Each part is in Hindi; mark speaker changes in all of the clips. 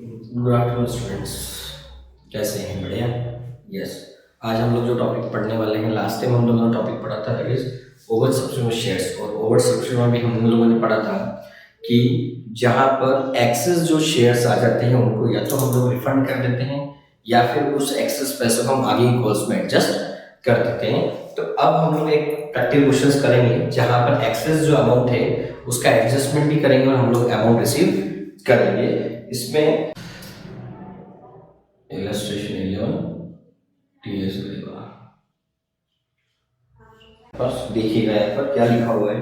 Speaker 1: गुड आफ्टरनून स्टूडेंट्स, कैसे हैं? बढ़िया। यस, आज हम लोग जो टॉपिक पढ़ने वाले हैं, लास्ट टाइम हम लोगों ने टॉपिक पढ़ा था that is over subscription shares. और ओवर सब्सक्रिप्शन में भी हम लोगों ने पढ़ा था कि जहां पर एक्सेस जो शेयर्स आ जाते हैं उनको या तो हम लोग रिफंड कर देते हैं या फिर उस एक्सेस पैसों को हम आगे की कॉल्स में एडजस्ट कर देते हैं। तो अब हम लोग एक प्रैक्टिकल क्वेश्चंस करेंगे जहां पर एक्सेस जो अमाउंट है उसका एडजस्टमेंट भी करेंगे और हम लोग अमाउंट रिसीव करेंगे। इसमें इलस्ट्रेशन 11 टीएस रहेगा। बस देखिएगा यहाँ पर क्या लिखा हुआ है।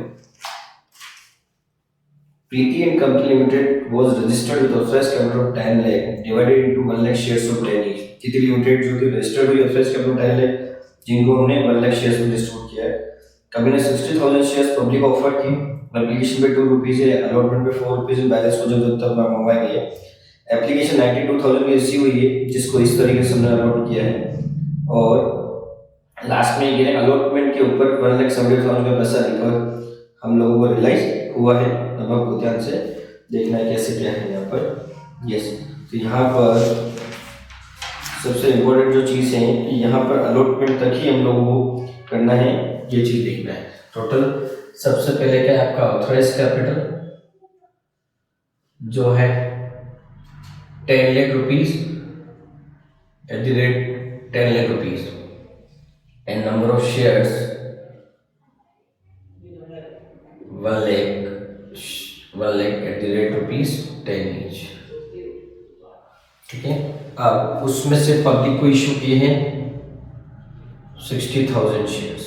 Speaker 1: Preeti and company limited was registered with authorised capital of 10 lakh divided into 1 lakh shares of 10 each. Preeti limited जो कि रजिस्टर्ड हुई ऑथराइज्ड कैपिटल 10 लाख, जिनको हमने 1 लाख शेयर्स में डिस्ट्रीब्यूट किया है। कंपनी ने 60,000 शेयर्स पब्लिक ऑफर की। एप्लीकेशन पे 2 रुपीस है, अलॉटमेंट पे 4 रुपीस, बैलेंस को जब तक मंगवाई गई है। एप्लीकेशन 92,000 की रिसीव हुई है, जिसको इस तरीके से हमने अलॉट किया है। और लास्ट में ये अलॉटमेंट के ऊपर 1,70,000 का पैसा रिकवर हम लोगों को रियलाइज हुआ है। अब आपको ध्यान से देखना है कैसे क्या है यहाँ पर। यस, तो यहाँ पर सबसे इम्पोर्टेंट जो चीज़ है कि यहाँ पर अलॉटमेंट तक ही हम लोगों को करना है, ये चीज़ देखना है। टोटल सबसे पहले क्या है आपका ऑथराइज कैपिटल जो है 10 lakh rupees at the rate 10 lakh rupees and number of shares 1 lakh at the rate rupees 10 each। ठीक है, अब उसमें से पब्लिक को इशू किए हैं 60,000 शेयर्स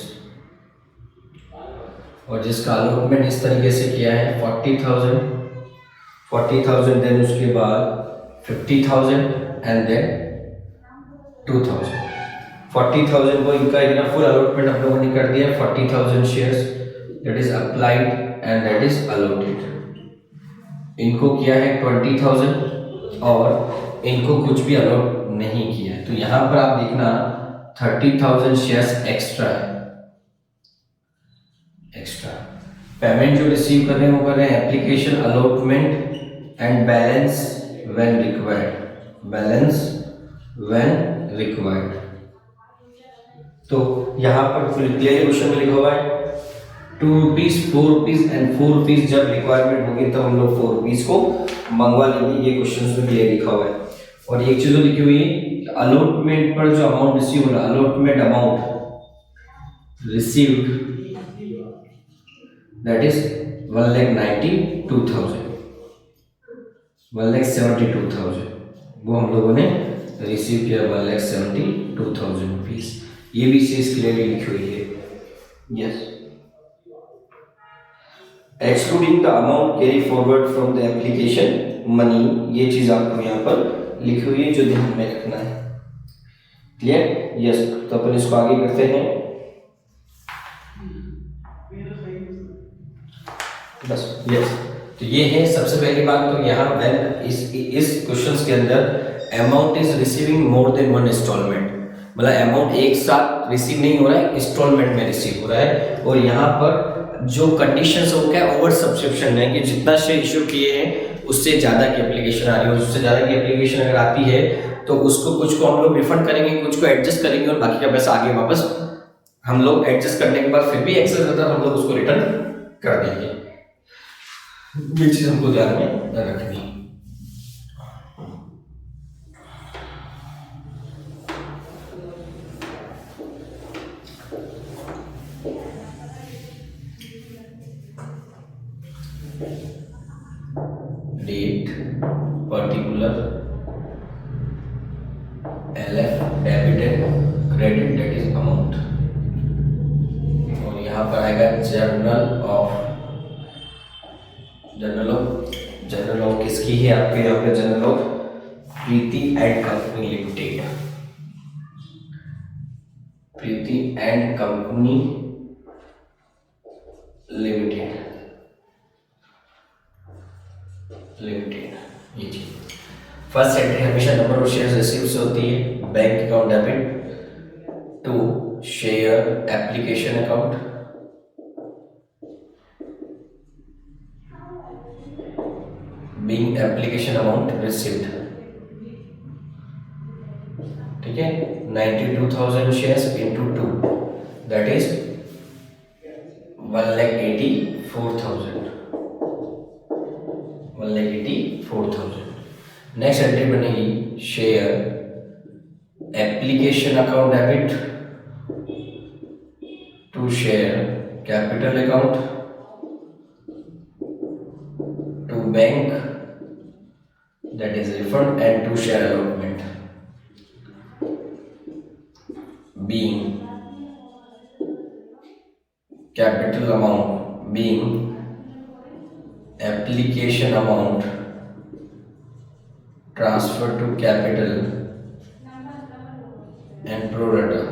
Speaker 1: और जिसका अलॉटमेंट इस तरीके से किया है 40,000 देन उसके बाद 50,000 एंड देन 2,000। 40,000 को इनका इतना फुल अलॉटमेंट हम लोगों ने कर दिया। 40,000 shares that is applied and that is allotted. इनको किया है 20,000 और इनको कुछ भी अलॉट नहीं किया है। तो यहाँ पर आप देखना 30,000 शेयर्स एक्स्ट्रा है। एक्स्ट्रा पेमेंट जो रिसीव कर रहे हैं वो कर रहे हैं application, allotment and balance when required. Balance when required. तो यहाँ पर क्लियर क्वेश्चन में लिखा हुआ है 2 रुपीज 4 रुपीज एंड 4 रुपीज जब रिक्वायरमेंट होगी तब हम लोग 4 रुपीज को मंगवा लेंगे। ये क्वेश्चन में क्लियर लिखा हुआ है। और एक चीज लिखी हुई है अलॉटमेंट पर जो अमाउंट रिसीव हो रहा, allotment amount received that is 1,92,000 1,72,000 वो हम लोगों ने रिसीव किया 1,72,000 रुपीज। ये भी चीज क्लियरली लिखी हुई है। Yes, excluding the amount carry forward from the application money, ये चीज आपको यहाँ पर लिखी हुई है जो ध्यान में रखना है। क्लियर? यस, तो अपन इसको आगे करते हैं। बस यस, तो ये है सबसे पहली बात। तो यहाँ व्हेन इस क्वेश्चंस के अंदर amount is receiving more than 1 installment, मतलब अमाउंट एक साथ रिसीव नहीं हो रहा है, इंस्टॉलमेंट में रिसीव हो रहा है। और यहाँ पर जो कंडीशंस हो क्या ओवर सब्सक्रिप्शन है कि जितना शेयर इशू किए हैं उससे ज़्यादा की एप्लीकेशन आ रही है, उससे ज़्यादा की एप्लीकेशन अगर आती है तो उसको कुछ को हम लोग रिफंड करेंगे, कुछ को एडजस्ट करेंगे और बाकी का पैसा आगे वापस हम लोग एडजस्ट करने के बाद फिर भी एक्सेस रहता है हम लोग उसको रिटर्न कर देंगे। ये चीज़ हमको ध्यान में रखनी है। Date particular LF debit and credit that is amount. और यहाँ पर आएगा जर्नल ऑफ किसकी है आपके यहाँ पे journal of Preeti and company limited. Preeti and company limited ये चीज। फर्स्ट एंट्री हमेशा नंबर ऑफ शेयर्स रिसीव से होती है, bank account debit to share application account, being application amount received ठीक है, 92,000 शेयर्स into 2 that is 1,84,000। Next entry बनेगी share application account debit to share capital account to bank that is refund and to share allotment being capital amount being application amount transfer to capital and pro rata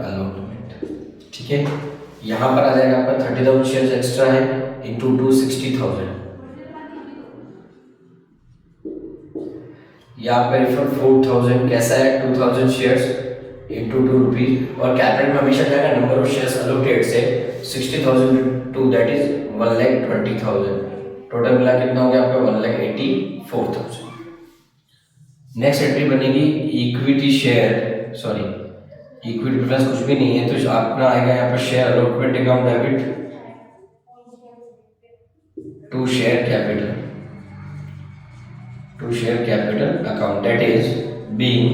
Speaker 1: allotment। ठीक है, यहां पर आ जाएगा आपका 30,000 शेयर्स एक्स्ट्रा है इंटू 260,000। यहाँ पे रिफंड 4,000 कैसा है 2,000 शेयर्स इंटू 2 रुपीज और कैपिटल में हमेशा क्या है नंबर ऑफ शेयर्स अलोकेटेड से 60,000 टू दैट इज 1,20,000। टोटल मिला कितना हो गया आपका 1,84,000। नेक्स्ट एंट्री बनेगी इक्विटी शेयर इक्विटी प्लस कुछ भी नहीं है तो आपका आएगा यहाँ पर share allotment account debit to share capital account that is being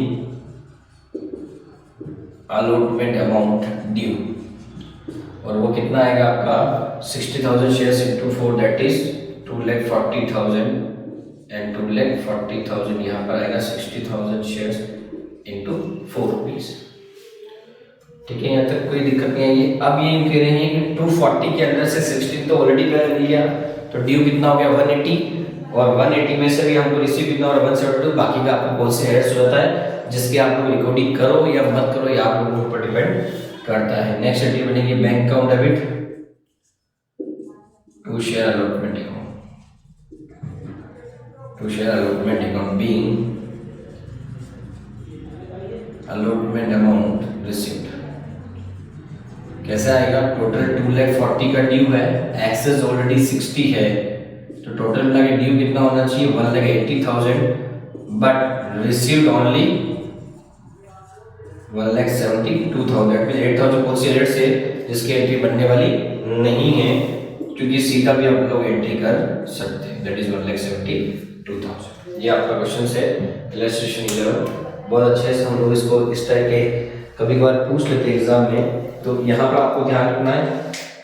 Speaker 1: allotment amount due और वो कितना आएगा आपका 60,000 shares into 4 that is 2,40,000 and 2,40,000 यहाँ पर आएगा 60,000 शेयर्स इंटू 4 रुपीज। ठीक है, यहाँ तक कोई दिक्कत नहीं आएगी। अब ये कह रहे हैं कि 240 के अंदर से 16 तो ऑलरेडी कर लिया तो ड्यू कितना हो गया 180 और 180 में से भी हमको रिसीव कितना और 172 बाकी का आपको कौन से हेड्स होता है जिसके आप लोग रिकॉर्डिंग करो या मत करो या आप लोगों पर डिपेंड करता है। नेक्स्ट एंट्री बनेगी bank account debit to share allotment account being allotment amount received. कैसा आएगा टोटल 2,40,000 का ड्यू है, एक्सेस ऑलरेडी 60 है तो टोटल मिला के ड्यू कितना होना चाहिए 1,80,000 बट रिसीव्ड ओनली 1,72,000 में 8,000 कौन सी एलर्ट से जिसकी एंट्री बनने वाली नहीं है क्योंकि सीधा भी आप लोग एंट्री कर सकते हैं दैट इज 1,72,000। ये आपका क्वेश्चन है इलस्ट्रेशन 11। बहुत अच्छे से हम लोग इसको इस तरह के कभी कभार पूछ लेते हैं एग्जाम में तो यहाँ पर आपको ध्यान रखना है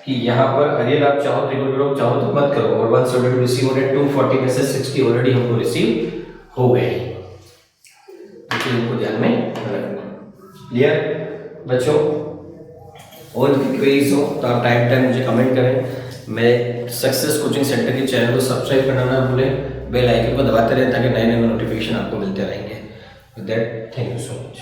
Speaker 1: कि यहाँ पर अगर आप चाहो तो रिकॉर्ड करो चाहो तो मत करो और 172 रिसीव हो रहे 240 में से 60 ऑलरेडी हमको रिसीव हो गए तो इनको ध्यान में रखना। क्लियर बच्चों? और क्वेरीज हो तो आप टाइम मुझे कमेंट करें। मेरे सक्सेस कोचिंग सेंटर के चैनल को सब्सक्राइब करना ना भूलें, बेल आइकन को दबाते रहें ताकि नए नए नोटिफिकेशन आपको मिलते रहेंगे। With that thank you so much.